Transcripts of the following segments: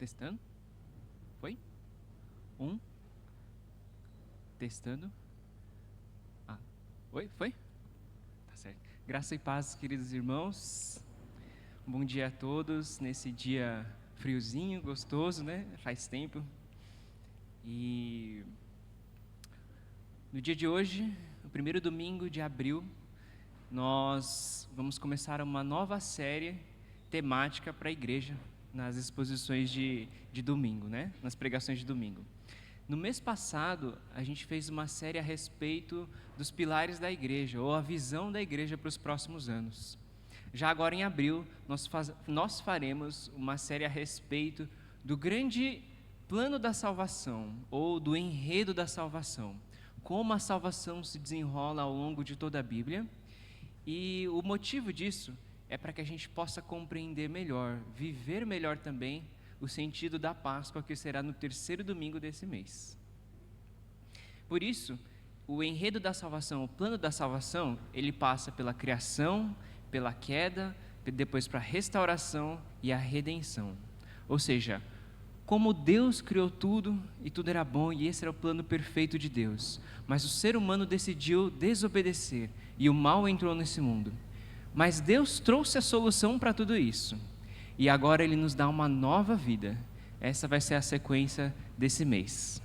Testando. Foi? Um. Testando. Oi? Foi? Tá certo. Graça e paz, queridos irmãos. Bom dia a todos nesse dia friozinho, gostoso, né? Faz tempo. E no dia de hoje, o primeiro domingo de abril, nós vamos começar uma nova série temática para a igreja, nas exposições de domingo, né? Nas pregações de domingo. No mês passado, a gente fez uma série a respeito dos pilares da igreja, ou a visão da igreja para os próximos anos. Já agora em abril, nós faremos uma série a respeito do grande plano da salvação, ou do enredo da salvação. Como a salvação se desenrola ao longo de toda a Bíblia. E o motivo disso é para que a gente possa compreender melhor, viver melhor também o sentido da Páscoa, que será no terceiro domingo desse mês. Por isso, o enredo da salvação, o plano da salvação, ele passa pela criação, pela queda, depois para a restauração e a redenção. Ou seja, como Deus criou tudo e tudo era bom e esse era o plano perfeito de Deus, mas o ser humano decidiu desobedecer e o mal entrou nesse mundo. Mas Deus trouxe a solução para tudo isso e agora Ele nos dá uma nova vida. Essa vai ser a sequência desse mês.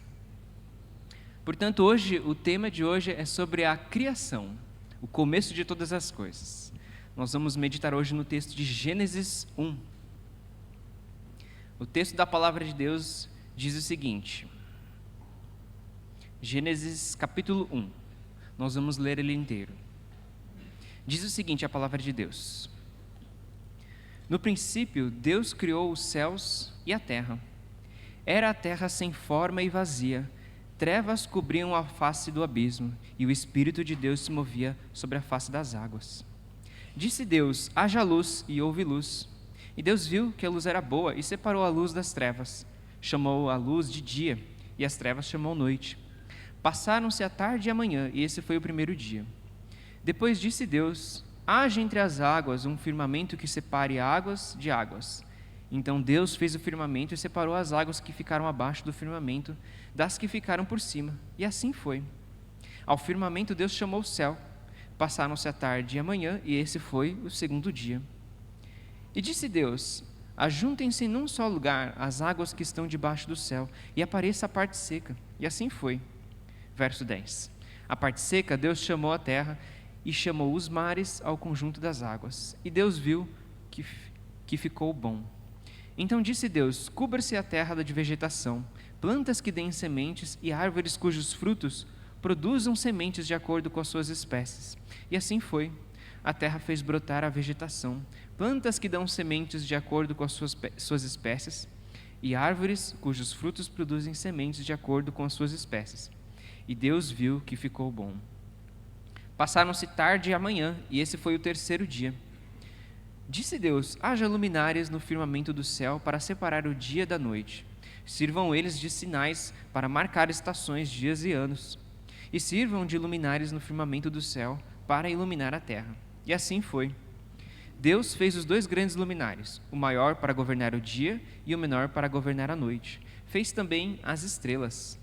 Portanto, hoje, o tema de hoje é sobre a criação, o começo de todas as coisas. Nós vamos meditar hoje no texto de Gênesis 1. O texto da palavra de Deus diz o seguinte, Gênesis capítulo 1, nós vamos ler ele inteiro. Diz o seguinte a palavra de Deus: No princípio, Deus criou os céus e a terra. Era a terra sem forma e vazia, trevas cobriam a face do abismo, e o Espírito de Deus se movia sobre a face das águas. Disse Deus: haja luz, e houve luz. E Deus viu que a luz era boa, e separou a luz das trevas. Chamou a luz de dia, e as trevas chamou noite. Passaram-se a tarde e a manhã, e esse foi o primeiro dia. Depois disse Deus: haja entre as águas um firmamento que separe águas de águas. Então Deus fez o firmamento e separou as águas que ficaram abaixo do firmamento das que ficaram por cima. E assim foi. Ao firmamento Deus chamou o céu. Passaram-se a tarde e a manhã, e esse foi o segundo dia. E disse Deus: ajuntem-se num só lugar as águas que estão debaixo do céu, e apareça a parte seca. E assim foi. Verso 10. A parte seca Deus chamou a terra, e chamou os mares ao conjunto das águas. E Deus viu que ficou bom. Então disse Deus: cubra-se a terra de vegetação, plantas que deem sementes e árvores cujos frutos produzam sementes de acordo com as suas espécies. E assim foi. A terra fez brotar a vegetação, plantas que dão sementes de acordo com as suas espécies, e árvores cujos frutos produzem sementes de acordo com as suas espécies. E Deus viu que ficou bom. Passaram-se tarde e a manhã, e esse foi o terceiro dia. Disse Deus: haja luminares no firmamento do céu para separar o dia da noite. Sirvam eles de sinais para marcar estações, dias e anos. E sirvam de luminares no firmamento do céu para iluminar a terra. E assim foi. Deus fez os dois grandes luminares, o maior para governar o dia e o menor para governar a noite. Fez também as estrelas.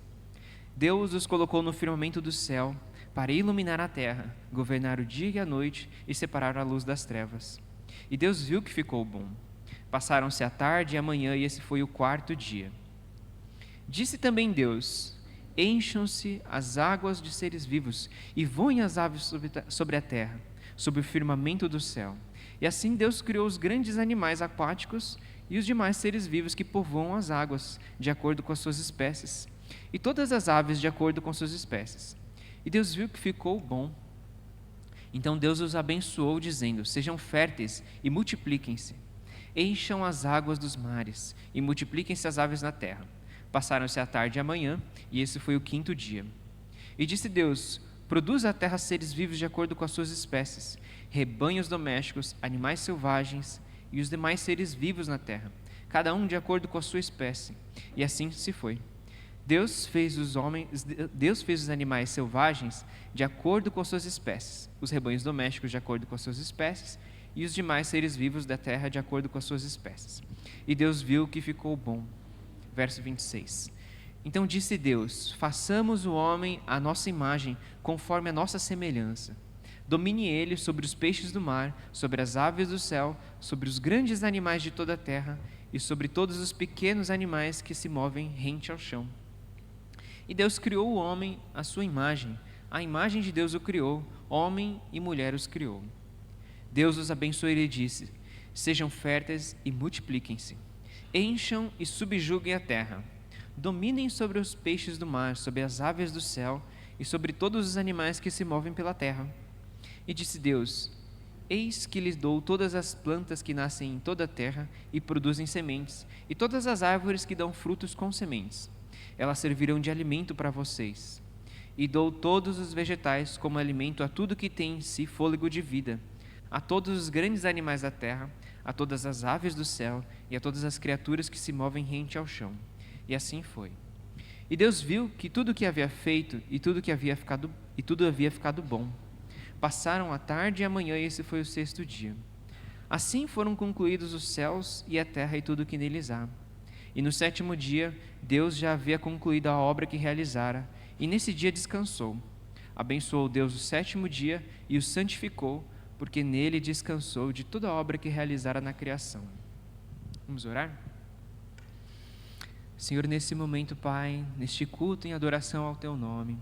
Deus os colocou no firmamento do céu para iluminar a terra, governar o dia e a noite e separar a luz das trevas. E Deus viu que ficou bom. Passaram-se a tarde e a manhã, e esse foi o quarto dia. Disse também Deus: encham-se as águas de seres vivos, e voem as aves sobre a terra, sobre o firmamento do céu. E assim Deus criou os grandes animais aquáticos e os demais seres vivos que povoam as águas, de acordo com as suas espécies, e todas as aves de acordo com suas espécies. E Deus viu que ficou bom. Então Deus os abençoou, dizendo: sejam férteis e multipliquem-se. Encham as águas dos mares e multipliquem-se as aves na terra. Passaram-se a tarde e a manhã, e esse foi o quinto dia. E disse Deus: produza a terra seres vivos de acordo com as suas espécies, rebanhos domésticos, animais selvagens e os demais seres vivos na terra, cada um de acordo com a sua espécie. E assim se foi. Deus fez os animais selvagens de acordo com as suas espécies, os rebanhos domésticos de acordo com as suas espécies e os demais seres vivos da terra de acordo com as suas espécies. E Deus viu que ficou bom. verso 26. Então disse Deus: façamos o homem à nossa imagem, conforme a nossa semelhança. Domine ele sobre os peixes do mar, sobre as aves do céu, sobre os grandes animais de toda a terra e sobre todos os pequenos animais que se movem rente ao chão. E Deus criou o homem à sua imagem. A imagem de Deus o criou, homem e mulher os criou. Deus os abençoou e lhe disse: sejam férteis e multipliquem-se. Encham e subjuguem a terra. Dominem sobre os peixes do mar, sobre as aves do céu e sobre todos os animais que se movem pela terra. E disse Deus: eis que lhes dou todas as plantas que nascem em toda a terra e produzem sementes, e todas as árvores que dão frutos com sementes. Elas servirão de alimento para vocês. E dou todos os vegetais como alimento a tudo que tem em si fôlego de vida, a todos os grandes animais da terra, a todas as aves do céu e a todas as criaturas que se movem rente ao chão. E assim foi. E Deus viu que tudo o que havia feito e tudo havia ficado bom. Passaram a tarde e a manhã e esse foi o 6º dia. Assim foram concluídos os céus e a terra e tudo o que neles há. E no 7º dia Deus já havia concluído a obra que realizara, e nesse dia descansou. Abençoou Deus o 7º dia e o santificou, porque nele descansou de toda a obra que realizara na criação. Vamos orar? Senhor, nesse momento, Pai, neste culto em adoração ao Teu nome,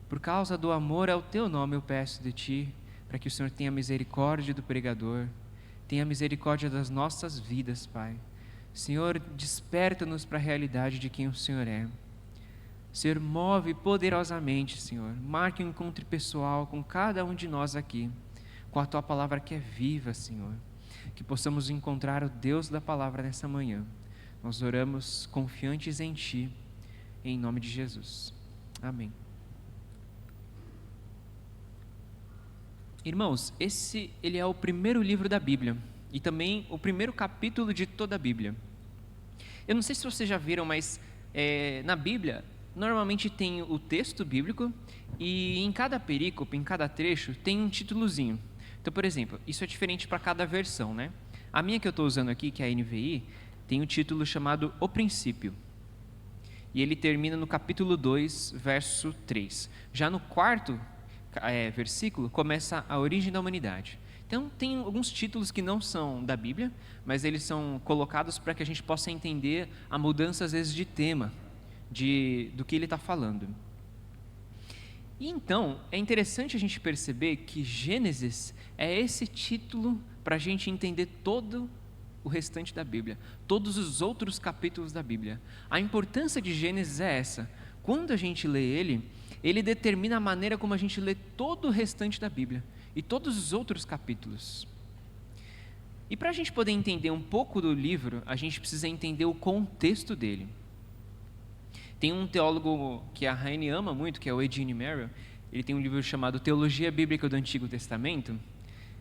por causa do amor ao Teu nome, eu peço de Ti, para que o Senhor tenha misericórdia do pregador, tenha misericórdia das nossas vidas, Pai. Senhor, desperta-nos para a realidade de quem o Senhor é. Senhor, move poderosamente, Senhor. Marque um encontro pessoal com cada um de nós aqui, com a Tua palavra que é viva, Senhor. Que possamos encontrar o Deus da palavra nessa manhã. Nós oramos confiantes em Ti, em nome de Jesus. Amém. Irmãos, ele é o primeiro livro da Bíblia e também o primeiro capítulo de toda a Bíblia. Eu não sei se vocês já viram, mas na Bíblia, normalmente tem o texto bíblico e em cada perícope, em cada trecho, tem um títulozinho. Então, por exemplo, isso é diferente para cada versão, né? A minha que eu estou usando aqui, que é a NVI, tem um título chamado O Princípio. E ele termina no capítulo 2, verso 3. Já no 4º versículo, começa a origem da humanidade. Então, tem alguns títulos que não são da Bíblia, mas eles são colocados para que a gente possa entender a mudança, às vezes, de tema, do que ele está falando. E então, é interessante a gente perceber que Gênesis é esse título para a gente entender todo o restante da Bíblia, todos os outros capítulos da Bíblia. A importância de Gênesis é essa. Quando a gente lê ele determina a maneira como a gente lê todo o restante da Bíblia e todos os outros capítulos. E para a gente poder entender um pouco do livro, a gente precisa entender o contexto dele. Tem um teólogo que a Raine ama muito, que é o Eugene Merrill. Ele tem um livro chamado Teologia Bíblica do Antigo Testamento.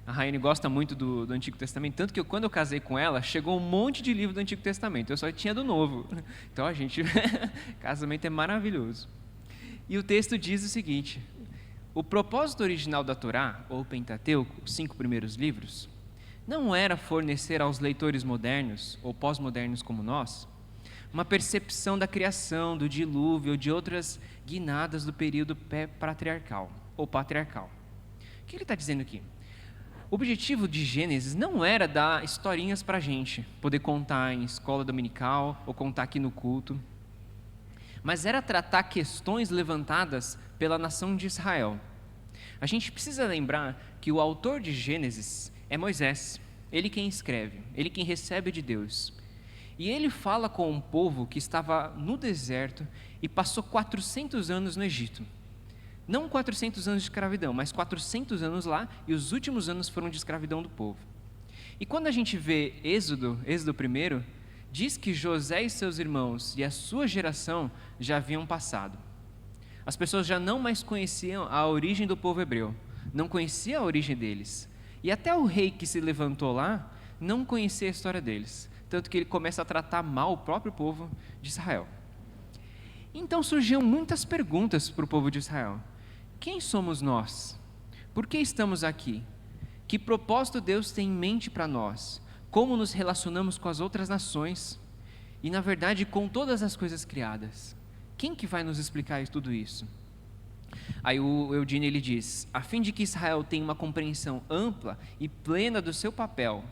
A Raine gosta muito do Antigo Testamento, tanto que quando eu casei com ela, chegou um monte de livro do Antigo Testamento. Eu só tinha do Novo. Então, casamento é maravilhoso. E o texto diz o seguinte: o propósito original da Torá, ou Pentateuco, os 5 primeiros livros, não era fornecer aos leitores modernos, ou pós-modernos como nós, uma percepção da criação, do dilúvio ou de outras guinadas do período pré-patriarcal ou patriarcal. O que ele está dizendo aqui? O objetivo de Gênesis não era dar historinhas para a gente, poder contar em escola dominical ou contar aqui no culto, mas era tratar questões levantadas pela nação de Israel. A gente precisa lembrar que o autor de Gênesis é Moisés, ele quem escreve, ele quem recebe de Deus. E ele fala com um povo que estava no deserto e passou 400 anos no Egito. Não 400 anos de escravidão, mas 400 anos lá, e os últimos anos foram de escravidão do povo. E quando a gente vê Êxodo 1, diz que José e seus irmãos e a sua geração já haviam passado. As pessoas já não mais conheciam a origem do povo hebreu, não conheciam a origem deles. E até o rei que se levantou lá não conhecia a história deles, tanto que ele começa a tratar mal o próprio povo de Israel. Então surgiam muitas perguntas para o povo de Israel. Quem somos nós? Por que estamos aqui? Que propósito Deus tem em mente para nós? Como nos relacionamos com as outras nações? e, na verdade, com todas as coisas criadas. Quem que vai nos explicar tudo isso? Aí o Eugene ele diz: a fim de que Israel tenha uma compreensão ampla e plena do seu papel,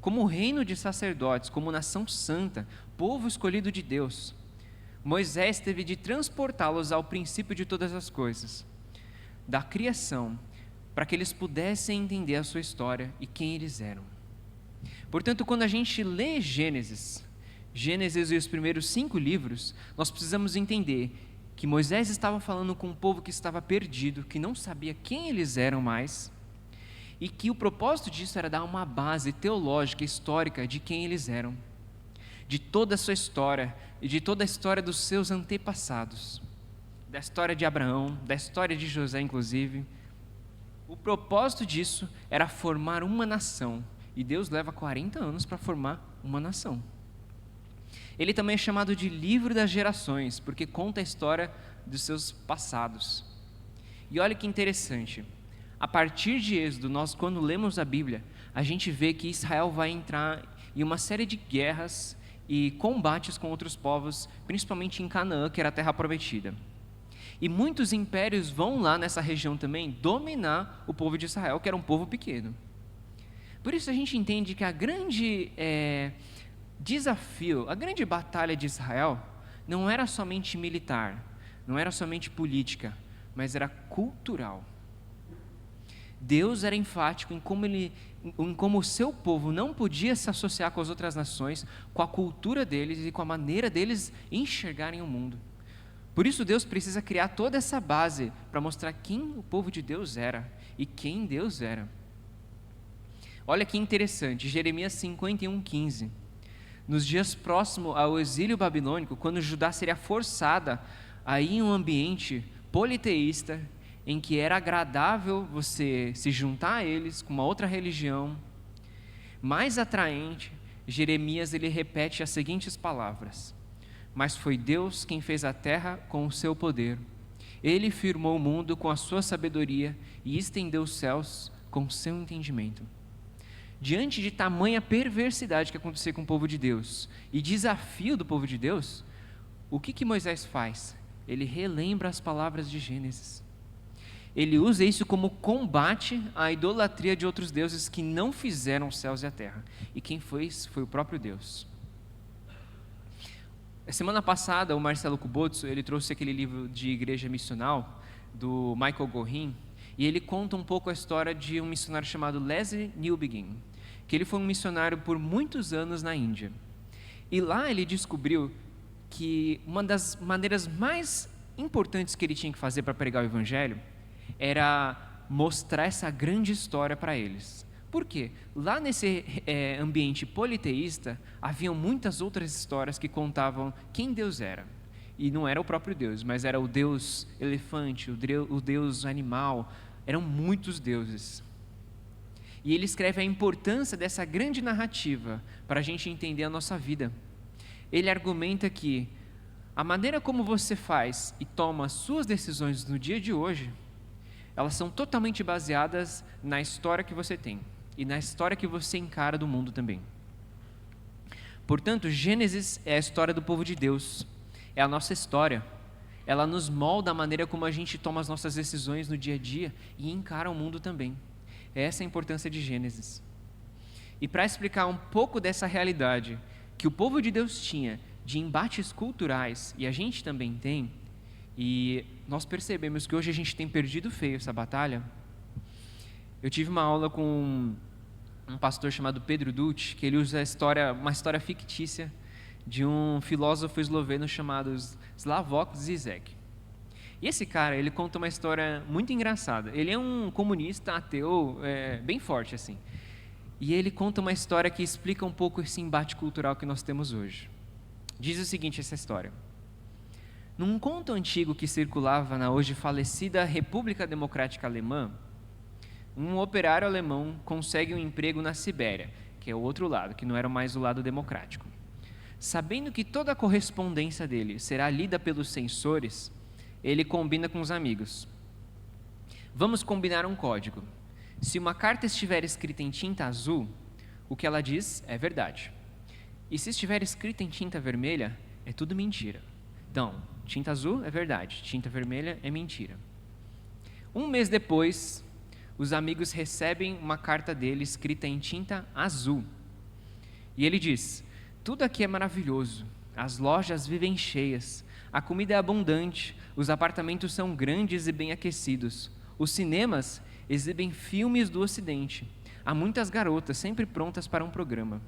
como reino de sacerdotes, como nação santa, povo escolhido de Deus, Moisés teve de transportá-los ao princípio de todas as coisas, da criação, para que eles pudessem entender a sua história e quem eles eram. Portanto, quando a gente lê Gênesis e os primeiros 5 livros, nós precisamos entender que Moisés estava falando com um povo que estava perdido, que não sabia quem eles eram mais, e que o propósito disso era dar uma base teológica, histórica de quem eles eram, de toda a sua história e de toda a história dos seus antepassados, da história de Abraão, da história de José, inclusive. O propósito disso era formar uma nação, e Deus leva 40 anos para formar uma nação. Ele também é chamado de livro das gerações, porque conta a história dos seus passados. E olha que interessante, a partir de Êxodo, nós quando lemos a Bíblia, a gente vê que Israel vai entrar em uma série de guerras e combates com outros povos, principalmente em Canaã, que era a terra prometida. E muitos impérios vão lá nessa região também dominar o povo de Israel, que era um povo pequeno. Por isso a gente entende que a grande desafio, a grande batalha de Israel não era somente militar, não era somente política, mas era cultural. Deus era enfático em como o seu povo não podia se associar com as outras nações, com a cultura deles e com a maneira deles enxergarem o mundo. Por isso Deus precisa criar toda essa base para mostrar quem o povo de Deus era e quem Deus era. Olha que interessante, Jeremias 51:15. Nos dias próximos ao exílio babilônico, quando Judá seria forçada a ir em um ambiente politeísta, em que era agradável você se juntar a eles com uma outra religião, mais atraente, Jeremias ele repete as seguintes palavras: mas foi Deus quem fez a terra com o seu poder. Ele firmou o mundo com a sua sabedoria e estendeu os céus com o seu entendimento. Diante de tamanha perversidade que acontecia com o povo de Deus e desafio do povo de Deus, o que Moisés faz? Ele relembra as palavras de Gênesis. Ele usa isso como combate à idolatria de outros deuses que não fizeram os céus e a terra. E quem fez foi o próprio Deus. Semana passada, o Marcelo Kubotso, ele trouxe aquele livro de igreja missional, do Michael Gorin, e ele conta um pouco a história de um missionário chamado Leslie Newbegin, que ele foi um missionário por muitos anos na Índia. E lá ele descobriu que uma das maneiras mais importantes que ele tinha que fazer para pregar o evangelho era mostrar essa grande história para eles. Por quê? Lá nesse ambiente politeísta, haviam muitas outras histórias que contavam quem Deus era. E não era o próprio Deus, mas era o Deus elefante, o Deus animal, eram muitos deuses. E ele escreve a importância dessa grande narrativa para a gente entender a nossa vida. Ele argumenta que a maneira como você faz e toma as suas decisões no dia de hoje, elas são totalmente baseadas na história que você tem e na história que você encara do mundo também. Portanto, Gênesis é a história do povo de Deus, é a nossa história. Ela nos molda a maneira como a gente toma as nossas decisões no dia a dia e encara o mundo também. Essa é a importância de Gênesis. E para explicar um pouco dessa realidade que o povo de Deus tinha de embates culturais, e a gente também tem, e nós percebemos que hoje a gente tem perdido feio essa batalha. Eu tive uma aula com um pastor chamado Pedro Dutch, que ele usa uma história fictícia de um filósofo esloveno chamado Slavoj Zizek. E esse cara, ele conta uma história muito engraçada. Ele é um comunista ateu bem forte, assim. E ele conta uma história que explica um pouco esse embate cultural que nós temos hoje. Diz o seguinte, essa história. Num conto antigo que circulava na hoje falecida República Democrática Alemã, um operário alemão consegue um emprego na Sibéria, que é o outro lado, que não era mais o lado democrático. Sabendo que toda a correspondência dele será lida pelos censores, ele combina com os amigos. Vamos combinar um código. Se uma carta estiver escrita em tinta azul, o que ela diz é verdade. E se estiver escrito em tinta vermelha, é tudo mentira. Então, tinta azul é verdade, tinta vermelha é mentira. Um mês depois, os amigos recebem uma carta dele escrita em tinta azul. E ele diz: tudo aqui é maravilhoso, as lojas vivem cheias, a comida é abundante, os apartamentos são grandes e bem aquecidos, os cinemas exibem filmes do Ocidente, há muitas garotas sempre prontas para um programa.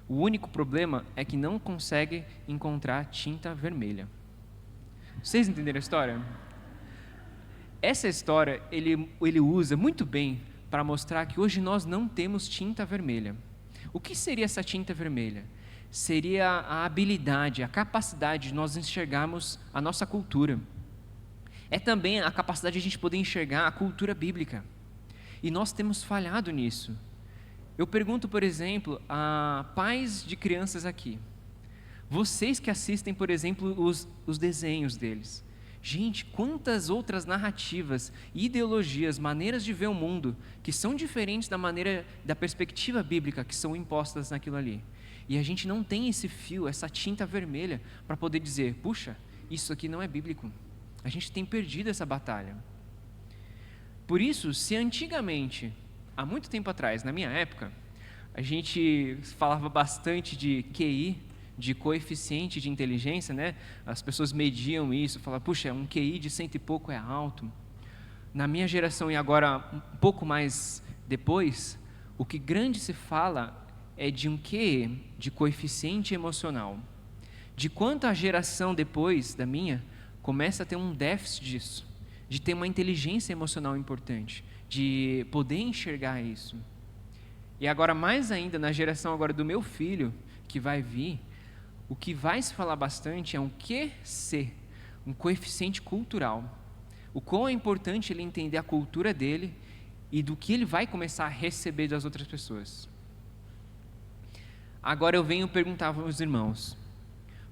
O único problema é que não consegue encontrar tinta vermelha. Vocês entenderam a história? Essa história ele usa muito bem para mostrar que hoje nós não temos tinta vermelha. O que seria essa tinta vermelha? Seria a habilidade, a capacidade de nós enxergarmos a nossa cultura. É também a capacidade de a gente poder enxergar a cultura bíblica. E nós temos falhado nisso. Eu pergunto, por exemplo, a pais de crianças aqui. Vocês que assistem, por exemplo, os desenhos deles. Gente, quantas outras narrativas, ideologias, maneiras de ver o mundo que são diferentes da perspectiva bíblica que são impostas naquilo ali. E a gente não tem esse fio, essa tinta vermelha para poder dizer, puxa, isso aqui não é bíblico. A gente tem perdido essa batalha. Por isso, se antigamente, há muito tempo atrás, na minha época, a gente falava bastante de QI, de coeficiente de inteligência, né? As pessoas mediam isso, falavam, puxa, um QI de 100 e pouco é alto. Na minha geração e agora um pouco mais depois, o que grande se fala é de um QE, de coeficiente emocional. De quanto a geração depois da minha começa a ter um déficit disso, de ter uma inteligência emocional importante, de poder enxergar isso. E agora mais ainda na geração agora do meu filho, que vai vir, o que vai se falar bastante é um QC, um coeficiente cultural. O quão é importante ele entender a cultura dele e do que ele vai começar a receber das outras pessoas. Agora eu venho perguntar aos irmãos,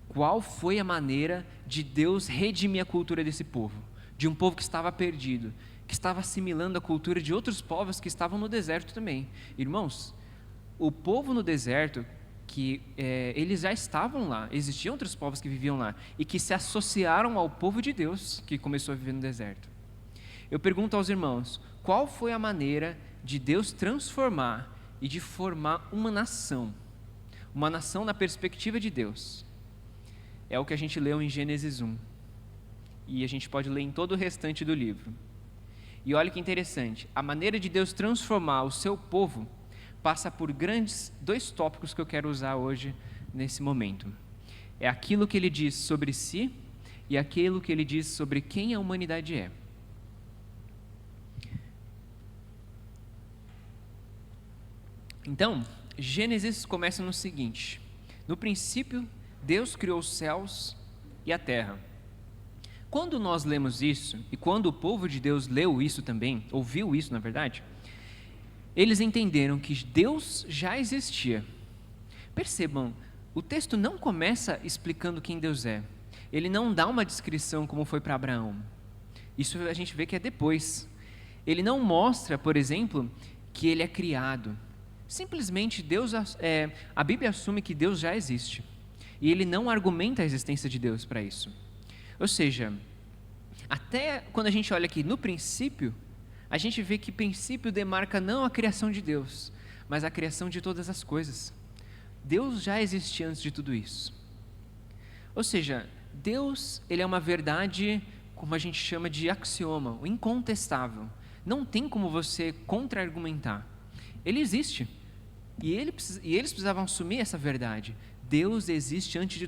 qual foi a maneira de Deus redimir a cultura desse povo? De um povo que estava perdido, que estava assimilando a cultura de outros povos que estavam no deserto também. Irmãos, o povo no deserto, eles já estavam lá, existiam outros povos que viviam lá, e que se associaram ao povo de Deus, que começou a viver no deserto. Eu pergunto aos irmãos, qual foi a maneira de Deus transformar e de formar uma nação na perspectiva de Deus? É o que a gente leu em Gênesis 1, e a gente pode ler em todo o restante do livro. E olha que interessante, a maneira de Deus transformar o seu povo passa por dois tópicos que eu quero usar hoje, nesse momento. É aquilo que ele diz sobre si e aquilo que ele diz sobre quem a humanidade é. Então, Gênesis começa no seguinte: no princípio, Deus criou os céus e a terra. Quando nós lemos isso, e quando o povo de Deus leu isso também, ouviu isso na verdade, eles entenderam que Deus já existia. Percebam, o texto não começa explicando quem Deus é. Ele não dá uma descrição como foi para Abraão. Isso a gente vê que é depois. Ele não mostra, por exemplo, que ele é criado. Simplesmente a Bíblia assume que Deus já existe. E ele não argumenta a existência de Deus para isso. Ou seja, até quando a gente olha aqui no princípio, a gente vê que princípio demarca não a criação de Deus, mas a criação de todas as coisas. Deus já existia antes de tudo isso. Ou seja, Deus, ele é uma verdade, como a gente chama de axioma, o incontestável. Não tem como você contra-argumentar. Ele existe. E eles precisavam assumir essa verdade. Deus existe antes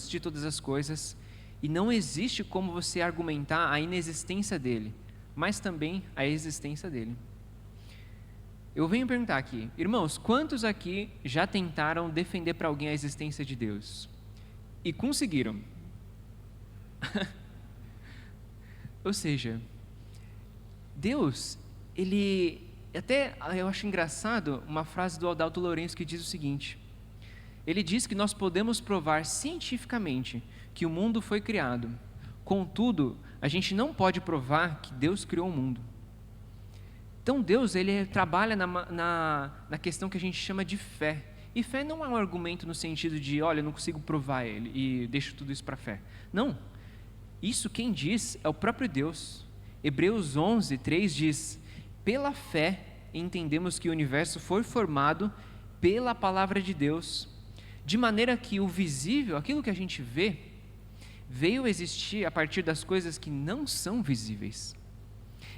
de todas as coisas, e não existe como você argumentar a inexistência dele, mas também a existência dele. Eu venho perguntar aqui, irmãos, quantos aqui já tentaram defender para alguém a existência de Deus? E conseguiram? Ou seja, Deus, eu acho engraçado uma frase do Adalto Lourenço que diz o seguinte: ele diz que nós podemos provar cientificamente que o mundo foi criado, contudo, a gente não pode provar que Deus criou o mundo. Então Deus, ele trabalha na questão que a gente chama de fé. E fé não é um argumento no sentido de, olha, eu não consigo provar ele e deixo tudo isso para a fé. Não. Isso quem diz é o próprio Deus. Hebreus 11, 3 diz: pela fé entendemos que o universo foi formado pela palavra de Deus, de maneira que o visível, aquilo que a gente vê, veio existir a partir das coisas que não são visíveis.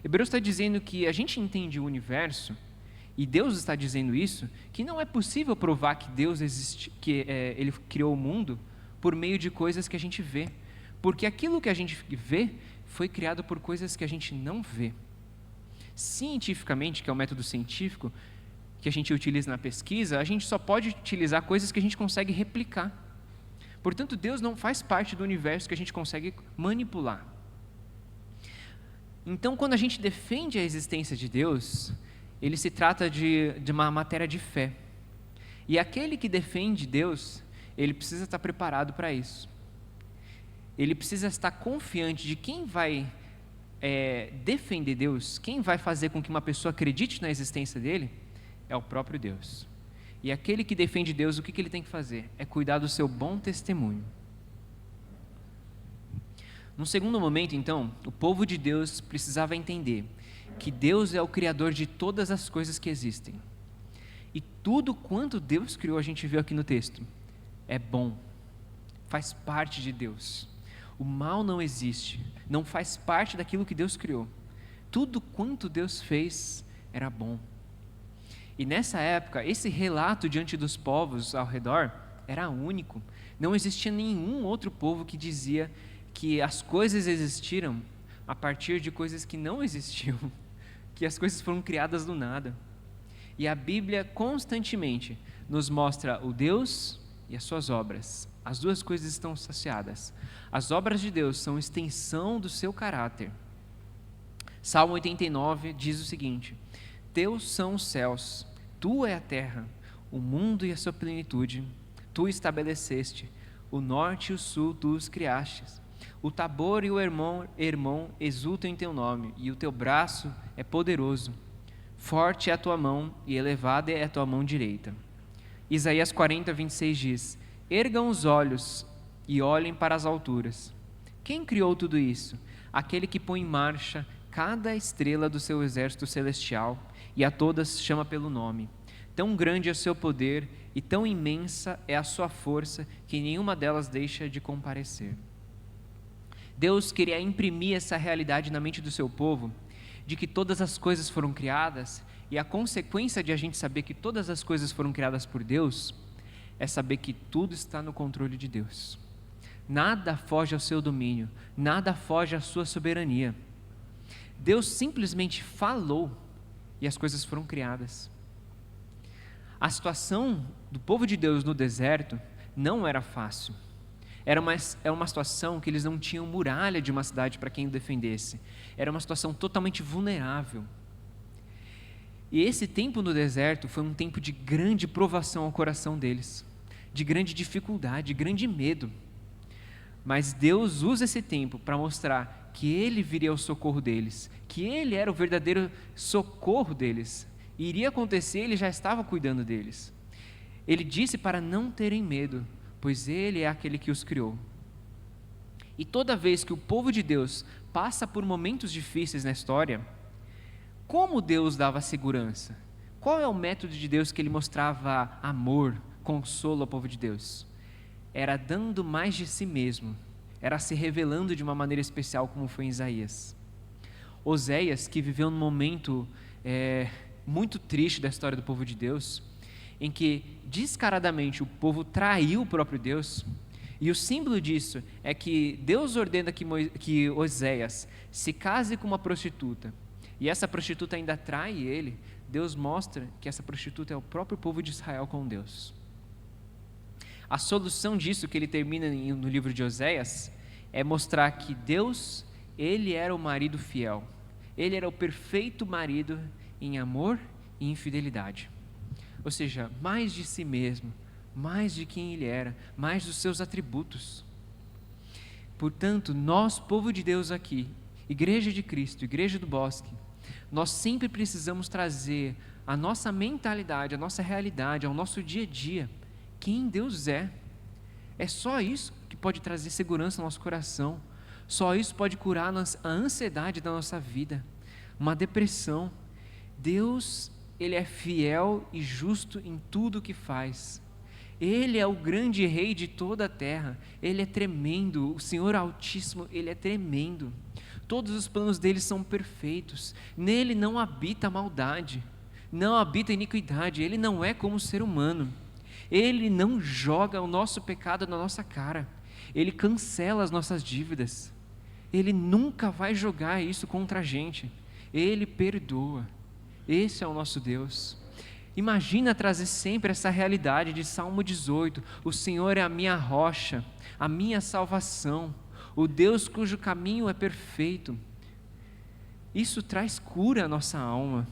Hebreus está dizendo que a gente entende o universo, e Deus está dizendo isso, que não é possível provar que Deus existe, que Ele criou o mundo por meio de coisas que a gente vê, porque aquilo que a gente vê foi criado por coisas que a gente não vê. Cientificamente, que é o método científico que a gente utiliza na pesquisa, a gente só pode utilizar coisas que a gente consegue replicar. Portanto, Deus não faz parte do universo que a gente consegue manipular. Então, quando a gente defende a existência de Deus, ele se trata de uma matéria de fé. E aquele que defende Deus, ele precisa estar preparado para isso. Ele precisa estar confiante de quem vai defender Deus, quem vai fazer com que uma pessoa acredite na existência dele, é o próprio Deus. E aquele que defende Deus, o que ele tem que fazer? É cuidar do seu bom testemunho. Num segundo momento, então, o povo de Deus precisava entender que Deus é o Criador de todas as coisas que existem. E tudo quanto Deus criou, a gente viu aqui no texto, é bom, faz parte de Deus. O mal não existe, não faz parte daquilo que Deus criou. Tudo quanto Deus fez era bom. E nessa época, esse relato diante dos povos ao redor era único. Não existia nenhum outro povo que dizia que as coisas existiram a partir de coisas que não existiam, que as coisas foram criadas do nada. E a Bíblia constantemente nos mostra o Deus e as suas obras. As duas coisas estão associadas. As obras de Deus são extensão do seu caráter. Salmo 89 diz o seguinte: teus são os céus, tu é a terra, o mundo e a sua plenitude, tu estabeleceste, o norte e o sul tu os criastes. O Tabor e o Hermon exultam em teu nome, e o teu braço é poderoso. Forte é a tua mão, e elevada é a tua mão direita. Isaías 40, 26 diz: ergam os olhos e olhem para as alturas. Quem criou tudo isso? Aquele que põe em marcha cada estrela do seu exército celestial, e a todas chama pelo nome. Tão grande é o seu poder, e tão imensa é a sua força, que nenhuma delas deixa de comparecer. Deus queria imprimir essa realidade na mente do seu povo, de que todas as coisas foram criadas, e a consequência de a gente saber que todas as coisas foram criadas por Deus, é saber que tudo está no controle de Deus. Nada foge ao seu domínio, nada foge à sua soberania. Deus simplesmente falou e as coisas foram criadas. A situação do povo de Deus no deserto não era fácil. Era uma situação que eles não tinham muralha de uma cidade para quem o defendesse. Era uma situação totalmente vulnerável. E esse tempo no deserto foi um tempo de grande provação ao coração deles, de grande dificuldade, de grande medo. Mas Deus usa esse tempo para mostrar que Ele viria ao socorro deles, que Ele era o verdadeiro socorro deles. E iria acontecer, Ele já estava cuidando deles. Ele disse para não terem medo, pois Ele é aquele que os criou. E toda vez que o povo de Deus passa por momentos difíceis na história, como Deus dava segurança? Qual é o método de Deus que Ele mostrava amor, consolo ao povo de Deus? Era dando mais de si mesmo, era se revelando de uma maneira especial, como foi em Isaías. Oséias, que viveu num momento muito triste da história do povo de Deus, em que descaradamente o povo traiu o próprio Deus, e o símbolo disso é que Deus ordena que Oséias se case com uma prostituta, e essa prostituta ainda trai ele. Deus mostra que essa prostituta é o próprio povo de Israel com Deus. A solução disso, que ele termina no livro de Oséias, é mostrar que Deus, Ele era o marido fiel. Ele era o perfeito marido em amor e em fidelidade. Ou seja, mais de si mesmo, mais de quem Ele era, mais dos seus atributos. Portanto, nós, povo de Deus aqui, Igreja de Cristo, Igreja do Bosque, nós sempre precisamos trazer a nossa mentalidade, a nossa realidade, ao nosso dia a dia, quem Deus é. É só isso que pode trazer segurança no nosso coração. Só isso pode curar a ansiedade da nossa vida, uma depressão. Deus, Ele é fiel e justo em tudo o que faz. Ele é o grande rei de toda a terra. Ele é tremendo, o Senhor Altíssimo, Ele é tremendo. Todos os planos dele são perfeitos. Nele não habita maldade, não habita iniquidade. Ele não é como o ser humano. Ele não joga o nosso pecado na nossa cara. Ele cancela as nossas dívidas. Ele nunca vai jogar isso contra a gente. Ele perdoa. Esse é o nosso Deus. Imagina trazer sempre essa realidade de Salmo 18. O Senhor é a minha rocha, a minha salvação, o Deus cujo caminho é perfeito. Isso traz cura à nossa alma.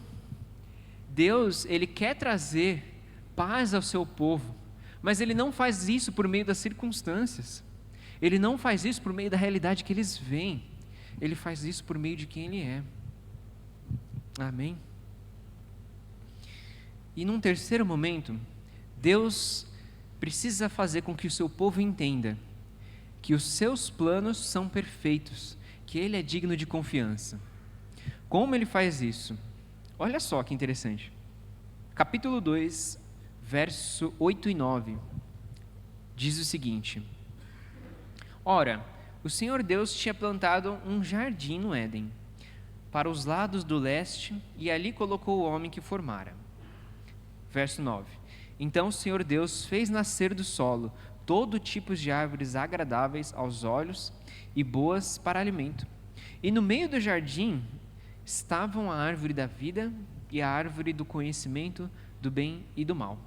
Deus, Ele quer trazer paz ao seu povo, mas Ele não faz isso por meio das circunstâncias. Ele não faz isso por meio da realidade que eles veem. Ele faz isso por meio de quem Ele é. Amém? E num terceiro momento, Deus precisa fazer com que o seu povo entenda que os seus planos são perfeitos, que Ele é digno de confiança. Como Ele faz isso? Olha só que interessante. Capítulo 2, verso 8 e 9, diz o seguinte: Ora, o Senhor Deus tinha plantado um jardim no Éden, para os lados do leste, e ali colocou o homem que formara. Verso 9: Então o Senhor Deus fez nascer do solo todo tipo de árvores agradáveis aos olhos e boas para alimento. E no meio do jardim estavam a árvore da vida e a árvore do conhecimento do bem e do mal.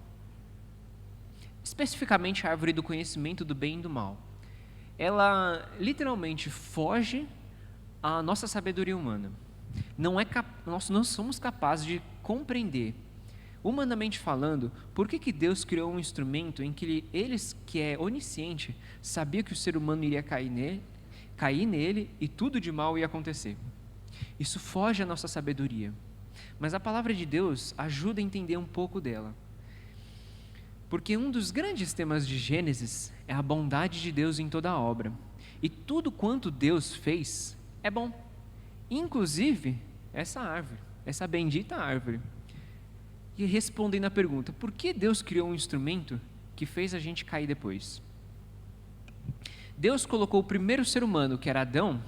Especificamente a árvore do conhecimento do bem e do mal. Ela literalmente foge à nossa sabedoria humana. Nós não somos capazes de compreender, humanamente falando, por que Deus criou um instrumento em que Ele, que é onisciente, sabia que o ser humano iria cair nele e tudo de mal ia acontecer. Isso foge à nossa sabedoria. Mas a palavra de Deus ajuda a entender um pouco dela. Porque um dos grandes temas de Gênesis é a bondade de Deus em toda a obra. E tudo quanto Deus fez é bom. Inclusive essa árvore, essa bendita árvore. E respondendo à pergunta, por que Deus criou um instrumento que fez a gente cair depois? Deus colocou o primeiro ser humano, que era Adão,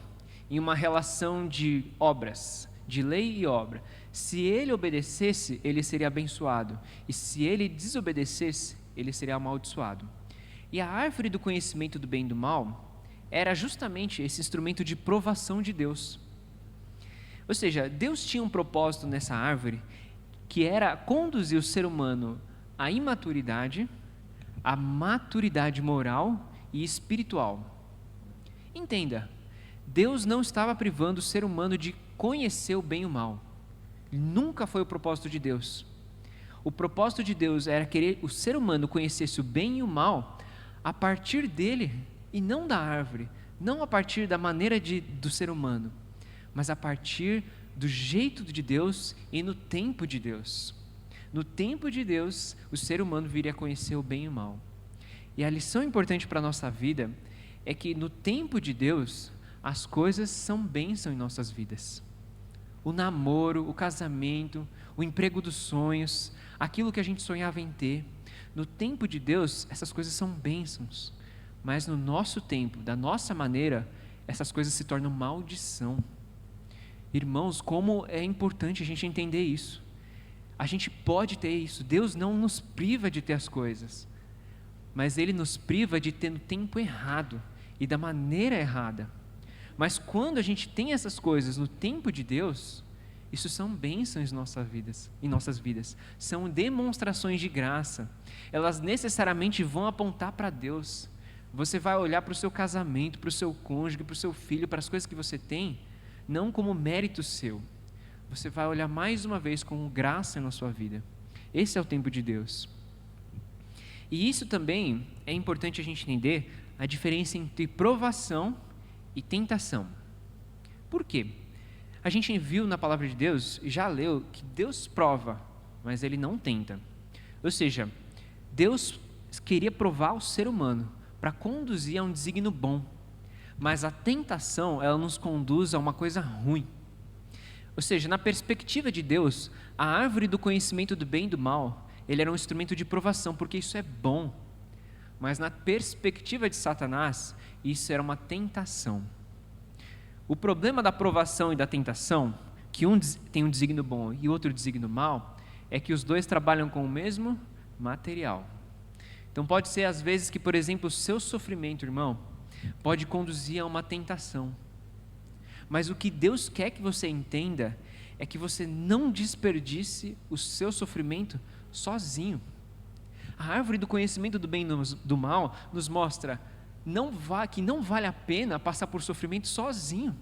em uma relação de obras, de lei e obra. Se ele obedecesse, ele seria abençoado. E se ele desobedecesse, ele seria amaldiçoado. E a árvore do conhecimento do bem e do mal era justamente esse instrumento de provação de Deus. Ou seja, Deus tinha um propósito nessa árvore, que era conduzir o ser humano à imaturidade, à maturidade moral e espiritual. Entenda, Deus não estava privando o ser humano de conhecer o bem e o mal. Nunca foi o propósito de Deus. O propósito de Deus era querer o ser humano conhecesse o bem e o mal a partir dele e não da árvore, não a partir da maneira do ser humano, mas a partir do jeito de Deus e no tempo de Deus. No tempo de Deus, o ser humano viria a conhecer o bem e o mal. E a lição importante para a nossa vida é que no tempo de Deus, as coisas são bênção em nossas vidas. O namoro, o casamento, o emprego dos sonhos, aquilo que a gente sonhava em ter. No tempo de Deus, essas coisas são bênçãos. Mas no nosso tempo, da nossa maneira, essas coisas se tornam maldição. Irmãos, como é importante a gente entender isso. A gente pode ter isso. Deus não nos priva de ter as coisas, mas Ele nos priva de ter no tempo errado e da maneira errada. Mas quando a gente tem essas coisas no tempo de Deus, isso são bênçãos em nossas vidas. São demonstrações de graça. Elas necessariamente vão apontar para Deus. Você vai olhar para o seu casamento, para o seu cônjuge, para o seu filho, para as coisas que você tem, não como mérito seu. Você vai olhar mais uma vez como graça na sua vida. Esse é o tempo de Deus. E isso também é importante a gente entender a diferença entre provação e tentação. Por quê? A gente viu na palavra de Deus, e já leu, que Deus prova, mas ele não tenta. Ou seja, Deus queria provar o ser humano para conduzir a um desígnio bom, mas a tentação, ela nos conduz a uma coisa ruim. Ou seja, na perspectiva de Deus, a árvore do conhecimento do bem e do mal, ele era um instrumento de provação, porque isso é bom. Mas na perspectiva de Satanás, isso era uma tentação. O problema da provação e da tentação, que um tem um desígnio bom e outro desígnio mal, é que os dois trabalham com o mesmo material. Então pode ser às vezes que, por exemplo, o seu sofrimento, irmão, pode conduzir a uma tentação. Mas o que Deus quer que você entenda é que você não desperdice o seu sofrimento sozinho. A árvore do conhecimento do bem e do mal nos mostra que não vale a pena passar por sofrimento sozinho,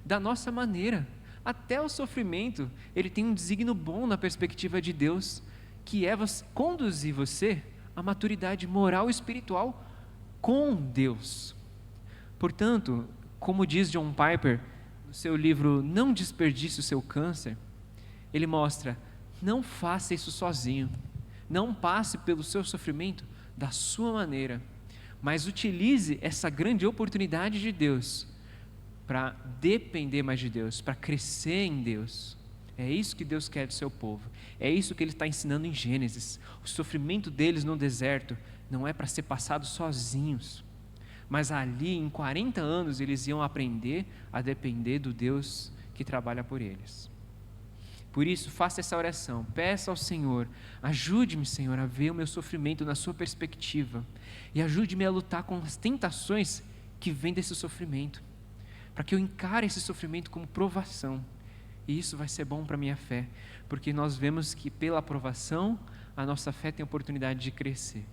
da nossa maneira. Até o sofrimento, ele tem um desígnio bom na perspectiva de Deus, que é conduzir você à maturidade moral e espiritual com Deus. Portanto, como diz John Piper no seu livro Não Desperdice o Seu Câncer, ele mostra: não faça isso sozinho, não passe pelo seu sofrimento da sua maneira, mas utilize essa grande oportunidade de Deus para depender mais de Deus, para crescer em Deus. É isso que Deus quer do seu povo, é isso que Ele está ensinando em Gênesis. O sofrimento deles no deserto não é para ser passado sozinhos, mas ali em 40 anos eles iam aprender a depender do Deus que trabalha por eles. Por isso, faça essa oração, peça ao Senhor: ajude-me, Senhor, a ver o meu sofrimento na sua perspectiva, e ajude-me a lutar com as tentações que vêm desse sofrimento, para que eu encare esse sofrimento como provação, e isso vai ser bom para a minha fé, porque nós vemos que pela aprovação, a nossa fé tem a oportunidade de crescer.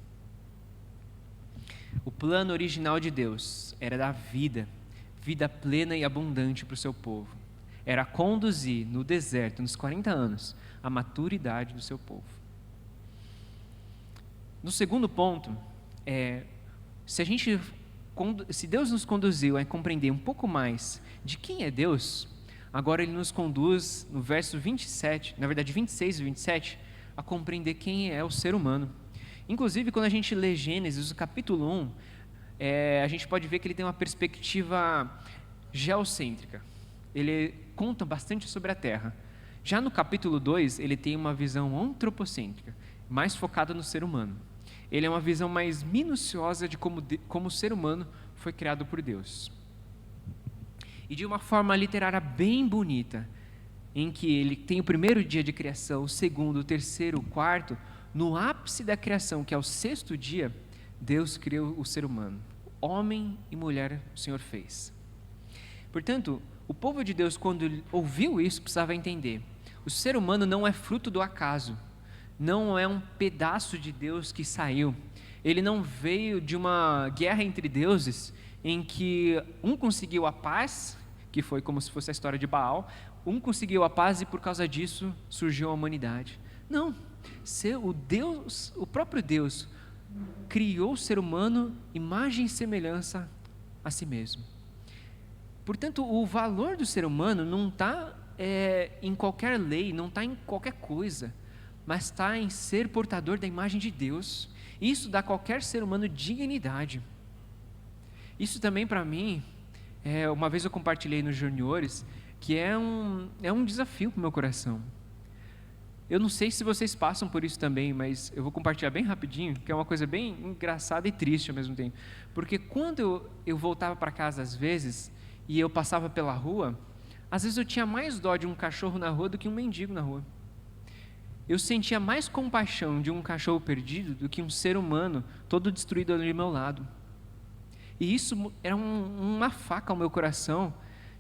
O plano original de Deus era dar vida plena e abundante para o seu povo. Era conduzir no deserto, nos 40 anos, a maturidade do seu povo. No segundo ponto, se Deus nos conduziu a compreender um pouco mais de quem é Deus, agora Ele nos conduz no verso 26 e 27, a compreender quem é o ser humano. Inclusive, quando a gente lê Gênesis, o capítulo 1, a gente pode ver que ele tem uma perspectiva geocêntrica. Ele conta bastante sobre a Terra. Já no capítulo 2, ele tem uma visão antropocêntrica, mais focada no ser humano. Ele é uma visão mais minuciosa de como o ser humano foi criado por Deus. E de uma forma literária bem bonita, em que ele tem o primeiro dia de criação, o segundo, o terceiro, o quarto. No ápice da criação, que é o sexto dia, Deus criou o ser humano. Homem e mulher o Senhor fez. Portanto, o povo de Deus, quando ouviu isso, precisava entender: o ser humano não é fruto do acaso, não é um pedaço de Deus que saiu. Ele não veio de uma guerra entre deuses, em que um conseguiu a paz, que foi como se fosse a história de Baal, um conseguiu a paz e por causa disso surgiu a humanidade. Não, o próprio Deus criou o ser humano, imagem e semelhança a si mesmo. Portanto, o valor do ser humano não está em qualquer lei, não está em qualquer coisa, mas está em ser portador da imagem de Deus. Isso dá a qualquer ser humano dignidade. Isso também, para mim, uma vez eu compartilhei nos juniores, que é um desafio para o meu coração. Eu não sei se vocês passam por isso também, mas eu vou compartilhar bem rapidinho, que é uma coisa bem engraçada e triste ao mesmo tempo. Porque quando eu voltava para casa às vezes, e eu passava pela rua, às vezes eu tinha mais dó de um cachorro na rua do que um mendigo na rua. Eu sentia mais compaixão de um cachorro perdido do que um ser humano todo destruído ali ao meu lado. E isso era uma faca ao meu coração,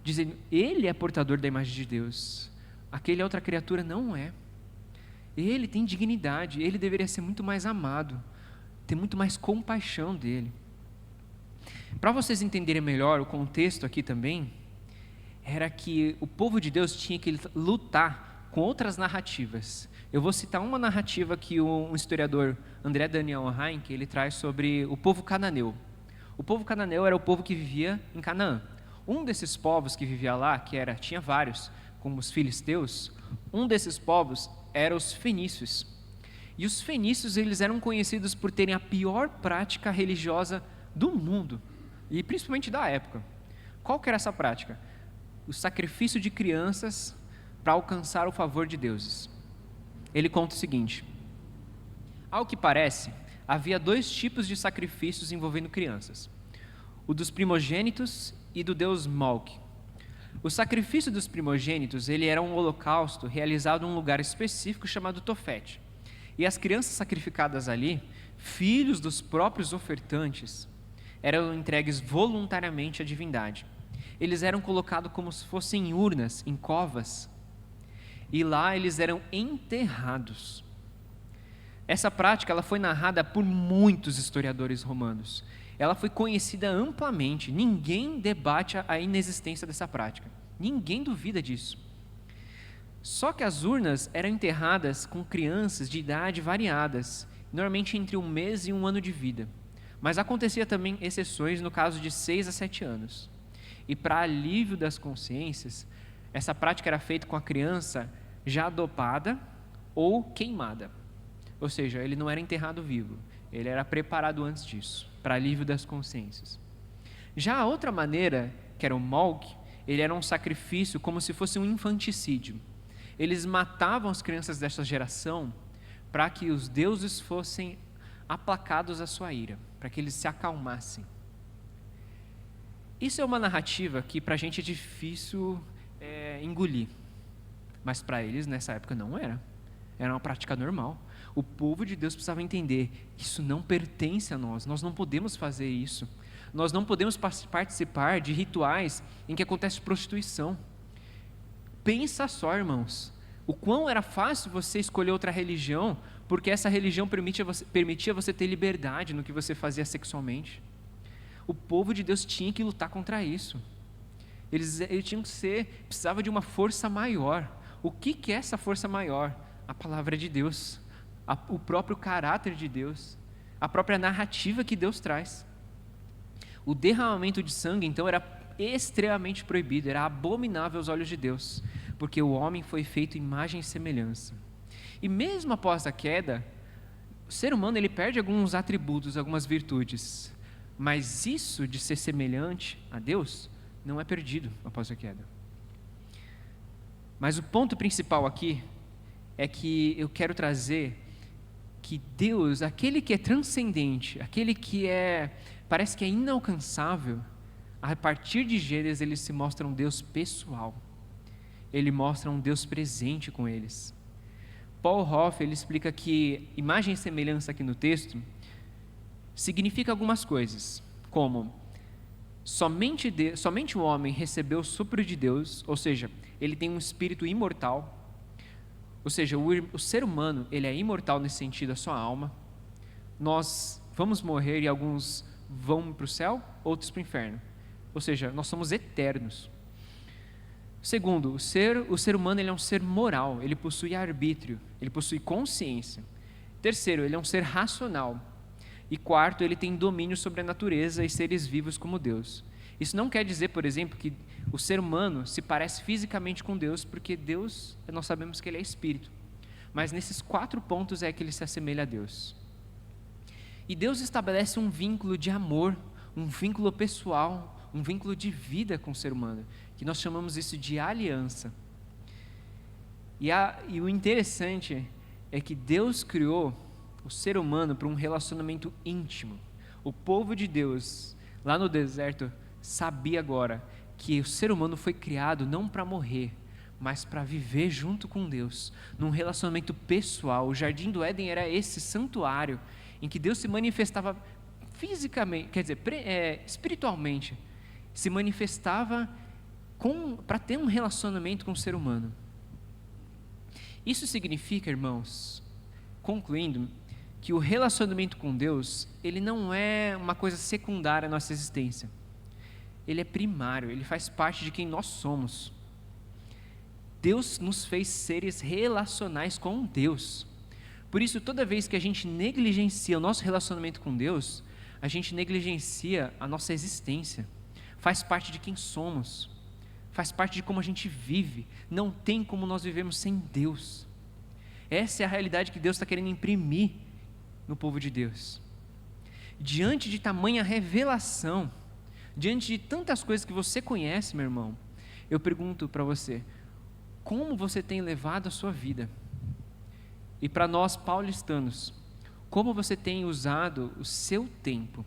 dizendo: ele é portador da imagem de Deus, aquele outra criatura não é. Ele tem dignidade, ele deveria ser muito mais amado, ter muito mais compaixão dele. Para vocês entenderem melhor o contexto aqui também, era que o povo de Deus tinha que lutar com outras narrativas. Eu vou citar uma narrativa que um historiador, André Daniel Heinck, ele traz sobre o povo cananeu. O povo cananeu era o povo que vivia em Canaã. Um desses povos que vivia lá, tinha vários, como os filisteus, Um desses povos era os fenícios. E os fenícios, eles eram conhecidos por terem a pior prática religiosa do mundo, e principalmente da época. Qual que era essa prática? O sacrifício de crianças para alcançar o favor de deuses. Ele conta o seguinte: ao que parece, havia 2 tipos de sacrifícios envolvendo crianças: o dos primogênitos e do deus Molque. O sacrifício dos primogênitos, ele era um holocausto realizado em um lugar específico chamado Tofete. E as crianças sacrificadas ali, filhos dos próprios ofertantes, eram entregues voluntariamente à divindade. Eles eram colocados como se fossem urnas, em covas, e lá eles eram enterrados. Essa prática ela foi narrada por muitos historiadores romanos. Ela foi conhecida amplamente. Ninguém debate a inexistência dessa prática. Ninguém duvida disso. Só que as urnas eram enterradas com crianças de idade variadas, normalmente entre 1 mês e 1 ano de vida. Mas acontecia também exceções no caso de 6 a 7 anos. E para alívio das consciências, essa prática era feita com a criança já dopada ou queimada. Ou seja, ele não era enterrado vivo, ele era preparado antes disso, para alívio das consciências. Já a outra maneira, que era o Molque, ele era um sacrifício como se fosse um infanticídio. Eles matavam as crianças desta geração para que os deuses fossem aplacados à sua ira, para que eles se acalmassem. Isso é uma narrativa que para a gente é difícil engolir, mas para eles nessa época não era. Era uma prática normal. O povo de Deus precisava entender: isso não pertence a nós, nós não podemos fazer isso. Nós não podemos participar de rituais em que acontece prostituição. Pensa só, irmãos, o quão era fácil você escolher outra religião, porque essa religião permitia você ter liberdade no que você fazia sexualmente. O povo de Deus tinha que lutar contra isso. Eles tinham que precisava de uma força maior. O que é essa força maior? A palavra de Deus, o próprio caráter de Deus, a própria narrativa que Deus traz. O derramamento de sangue, então, era extremamente proibido, era abominável aos olhos de Deus, porque o homem foi feito imagem e semelhança. E mesmo após a queda, o ser humano ele perde alguns atributos, algumas virtudes, mas isso de ser semelhante a Deus não é perdido após a queda. Mas o ponto principal aqui é que eu quero trazer que Deus, aquele que é transcendente, aquele que parece que é inalcançável, a partir de Gênesis ele se mostra um Deus pessoal. Ele mostra um Deus presente com eles. Paul Hoff ele explica que imagem e semelhança aqui no texto significa algumas coisas, como somente o homem recebeu o sopro de Deus, ou seja, ele tem um espírito imortal. Ou seja, o ser humano ele é imortal nesse sentido, a sua alma. Nós vamos morrer e alguns vão para o céu, outros para o inferno. Ou seja, nós somos eternos. Segundo, o ser humano ele é um ser moral, ele possui arbítrio, ele possui consciência. Terceiro, ele é um ser racional. E quarto, ele tem domínio sobre a natureza e seres vivos como Deus. Isso não quer dizer, por exemplo, que o ser humano se parece fisicamente com Deus, porque Deus, nós sabemos que ele é espírito. Mas nesses 4 pontos é que ele se assemelha a Deus. E Deus estabelece um vínculo de amor, um vínculo pessoal, um vínculo de vida com o ser humano, que nós chamamos isso de aliança. E o interessante é que Deus criou o ser humano para um relacionamento íntimo. O povo de Deus, lá no deserto, sabia agora que o ser humano foi criado não para morrer, mas para viver junto com Deus, num relacionamento pessoal. O Jardim do Éden era esse santuário em que Deus se manifestava fisicamente, espiritualmente, se manifestava para ter um relacionamento com o ser humano. Isso significa, irmãos, concluindo, que o relacionamento com Deus, ele não é uma coisa secundária à nossa existência. Ele é primário, ele faz parte de quem nós somos. Deus nos fez seres relacionais com Deus. Por isso, toda vez que a gente negligencia o nosso relacionamento com Deus, a gente negligencia a nossa existência. Faz parte de quem somos. faz parte de como a gente vive. Não tem como nós vivemos sem Deus. Essa é a realidade que Deus está querendo imprimir no povo de Deus. Diante de tamanha revelação, diante de tantas coisas que você conhece, meu irmão, eu pergunto para você, como você tem levado a sua vida? E para nós paulistanos, como você tem usado o seu tempo?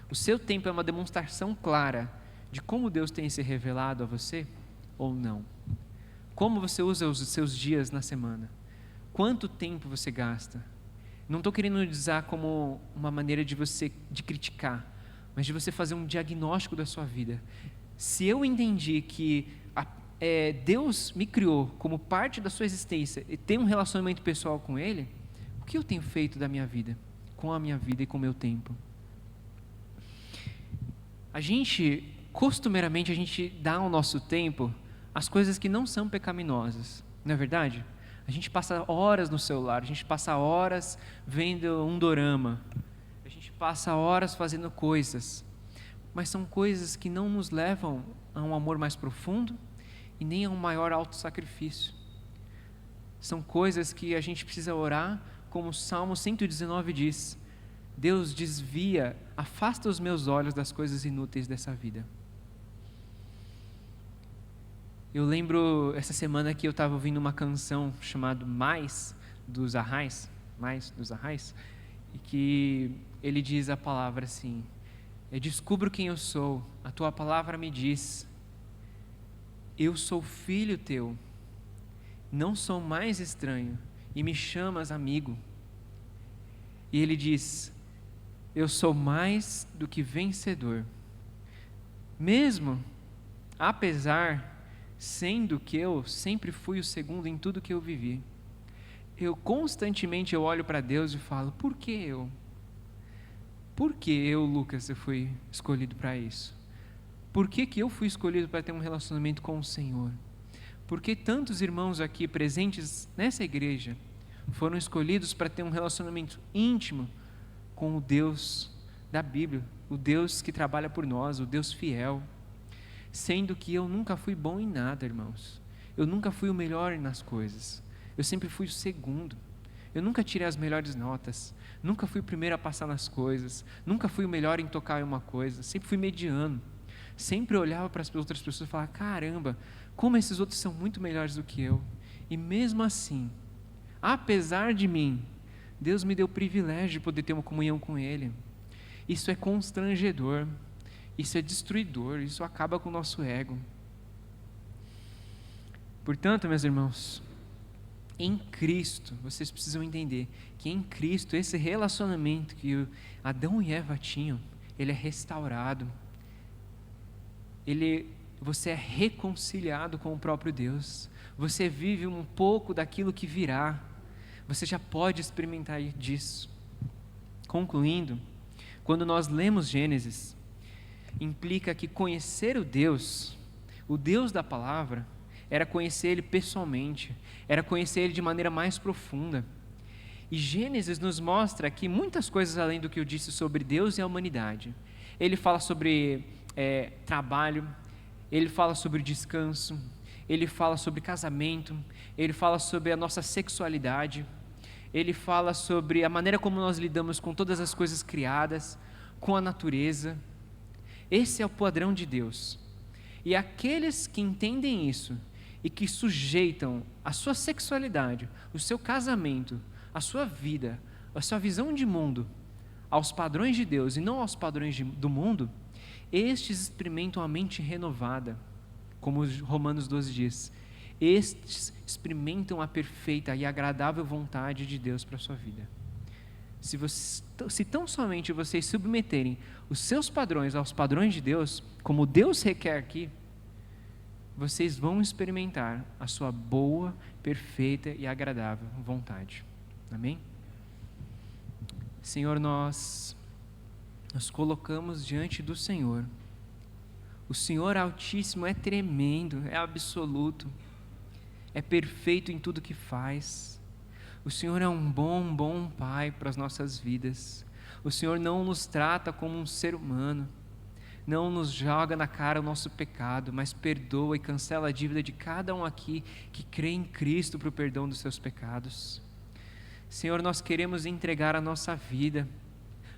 O seu tempo é uma demonstração clara de como Deus tem se revelado a você ou não? Como você usa os seus dias na semana? Quanto tempo você gasta? Não estou querendo usar como uma maneira de criticar, mas de você fazer um diagnóstico da sua vida. Se eu entendi que Deus me criou como parte da sua existência e tem um relacionamento pessoal com Ele, o que eu tenho feito da minha vida, com a minha vida e com o meu tempo? Costumeiramente, a gente dá ao nosso tempo as coisas que não são pecaminosas, não é verdade? A gente passa horas no celular, a gente passa horas vendo um dorama, a gente passa horas fazendo coisas, mas são coisas que não nos levam a um amor mais profundo e nem a um maior autossacrifício. São coisas que a gente precisa orar, como o Salmo 119 diz: Deus afasta os meus olhos das coisas inúteis dessa vida. Eu lembro essa semana que eu estava ouvindo uma canção chamada Mais dos Arrais, e que ele diz a palavra assim: eu descubro quem eu sou, a tua palavra me diz, eu sou filho teu, não sou mais estranho, e me chamas amigo. E ele diz: eu sou mais do que vencedor, mesmo sendo que eu sempre fui o segundo em tudo que eu vivi. Constantemente eu olho para Deus e falo: por que eu? Por que eu, Lucas, eu fui escolhido para isso? Por que eu fui escolhido para ter um relacionamento com o Senhor? Por que tantos irmãos aqui presentes nessa igreja foram escolhidos para ter um relacionamento íntimo com o Deus da Bíblia, o Deus que trabalha por nós, o Deus fiel? Sendo que eu nunca fui bom em nada, irmãos. Eu nunca fui o melhor nas coisas. Eu sempre fui o segundo. Eu nunca tirei as melhores notas. Nunca fui o primeiro a passar nas coisas. Nunca fui o melhor em tocar em uma coisa. Sempre fui mediano. Sempre olhava para as outras pessoas e falava: caramba, como esses outros são muito melhores do que eu. E mesmo assim, apesar de mim, Deus me deu o privilégio de poder ter uma comunhão com Ele. Isso é constrangedor. Isso é destruidor, isso acaba com o nosso ego. Portanto, meus irmãos, em Cristo, vocês precisam entender que em Cristo, esse relacionamento que Adão e Eva tinham, ele é restaurado. Você é reconciliado com o próprio Deus. Você vive um pouco daquilo que virá. Você já pode experimentar disso. Concluindo, quando nós lemos Gênesis, implica que conhecer o Deus da palavra, era conhecer Ele pessoalmente, era conhecer Ele de maneira mais profunda. E Gênesis nos mostra aqui muitas coisas além do que eu disse sobre Deus e a humanidade. Ele fala sobre trabalho, ele fala sobre descanso, ele fala sobre casamento, ele fala sobre a nossa sexualidade, ele fala sobre a maneira como nós lidamos com todas as coisas criadas, com a natureza. Esse é o padrão de Deus. E aqueles que entendem isso e que sujeitam a sua sexualidade, o seu casamento, a sua vida, a sua visão de mundo aos padrões de Deus e não aos padrões do mundo, estes experimentam a mente renovada, como Romanos 12 diz. Estes experimentam a perfeita e agradável vontade de Deus para a sua vida. Se tão somente vocês submeterem os seus padrões aos padrões de Deus, como Deus requer aqui, vocês vão experimentar a sua boa, perfeita e agradável vontade. Amém? Senhor, nós colocamos diante do Senhor. O Senhor Altíssimo é tremendo, é absoluto, é perfeito em tudo que faz. O Senhor é um bom Pai para as nossas vidas. O Senhor não nos trata como um ser humano. Não nos joga na cara o nosso pecado, mas perdoa e cancela a dívida de cada um aqui que crê em Cristo para o perdão dos seus pecados. Senhor, nós queremos entregar a nossa vida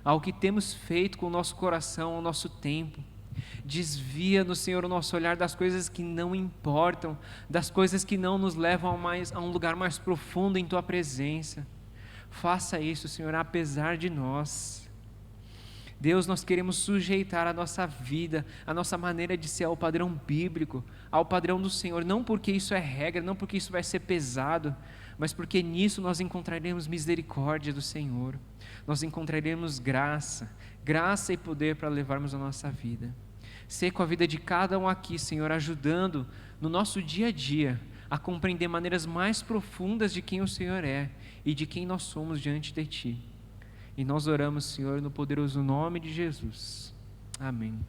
ao que temos feito com o nosso coração, ao nosso tempo. Desvia-nos, Senhor, o nosso olhar das coisas que não importam, das coisas que não nos levam a um lugar mais profundo em Tua presença. Faça isso, Senhor, apesar de nós. Deus, nós queremos sujeitar a nossa vida, a nossa maneira de ser ao padrão bíblico, ao padrão do Senhor, não porque isso é regra, não porque isso vai ser pesado, mas porque nisso nós encontraremos misericórdia do Senhor, nós encontraremos graça e poder para levarmos a nossa vida. Ser com a vida de cada um aqui, Senhor, ajudando no nosso dia a dia a compreender maneiras mais profundas de quem o Senhor é e de quem nós somos diante de Ti. E nós oramos, Senhor, no poderoso nome de Jesus. Amém.